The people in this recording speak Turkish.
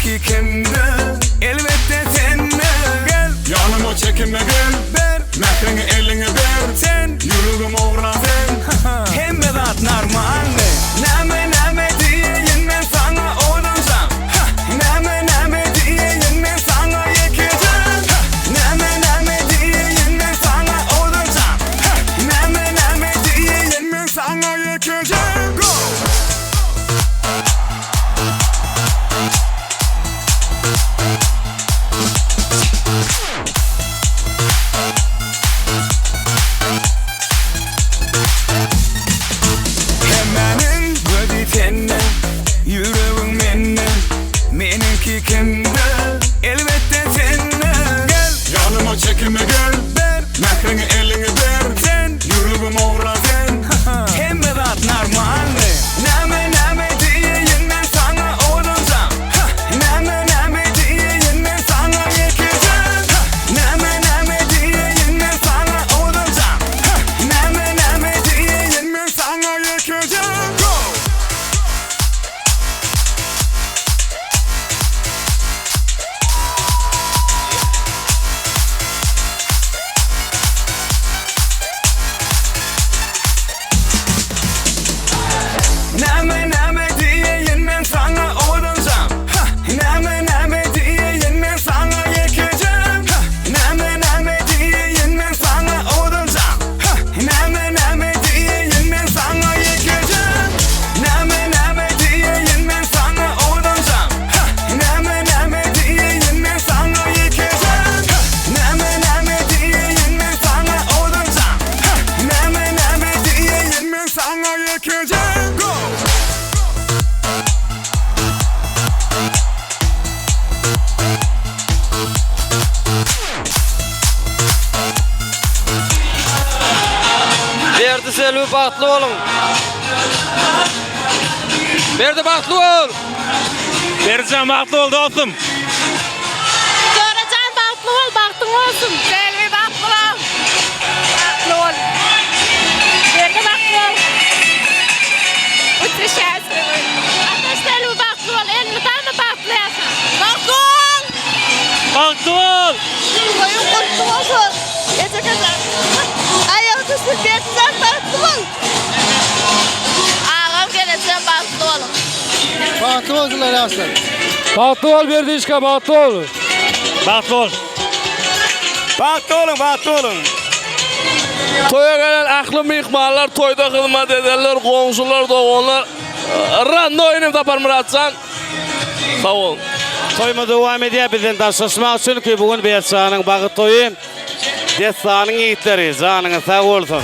Meniki kimdi? Elbette senni. Gel yanıma çekinme gel. Ber mehrini eline ber. Sen yürügüm uğradın. Hemme zat normalni. Neme diyeyin men sana oğlumsam. Neme diyeyin men sana yekeceğim. Neme diyeyin men sana oğlumsam. Neme diyeyin men sana yekeceğim. Go! Hemenin gödü tenne, yüreğin menne. Meniki kimdi? Elbette senni. Gel yanıma çekinme gel. Ber mehrini eline ber. Sen yüreğim uğradın. Hemme zat normalni. Neme diyeyin men sana oğlumsam. Neme diyeyin men sana yekeceğim. Neme diyeyin men sana oğlumsam. Neme diyeyin men sana yekeceğim. Go! Neme diyeyin men sana oğlumsam. Neme diyeyin men sana yekeceğim. Neme diyeyin men sana oğlumsam. Neme diyeyin men sana yekeceğim. Neme diyeyin men sana oğlumsam. Neme diyeyin men sana yekeceğim. Neme diyeyin men sana oğlumsam. Neme diyeyin men sana yekeceğim. Go! BERDI+SELBI Bagtly olun. Berdi Bagtly ol. Berdican Bagtly ol dostum. Döwran Bagtly ol, Bagtly olsun. Selvi Bagtly ol. Bagtly ol. Berdi Bagtly ol. Uçuş şahsı ol. Ateş Selvi Bagtly ol. Elini tanı Bagtly yaşa. Bagtly ol. Bagtly ol. Koyun kutlu olsun. Gece kadar. Ayağı düştü. Berdican Bagtly ol. Ağam geleceğim Bagtly olun. Bagtly olsunlar aslan. Bagtly ol Berdi işka Bagtly ol. Bagtly ol. Bagtly olun. Toya gelen aklı mihmallar toyda hizmet ederler, komşular, doğanlar. Randa oyunu tapar Muratcan. Sağ olun. Toyma devam ediyor bizden taşlaşmak için ki bugün Berdican'ın bağı toyu. Dessan'ın yiğitleri, canını sağ olsun.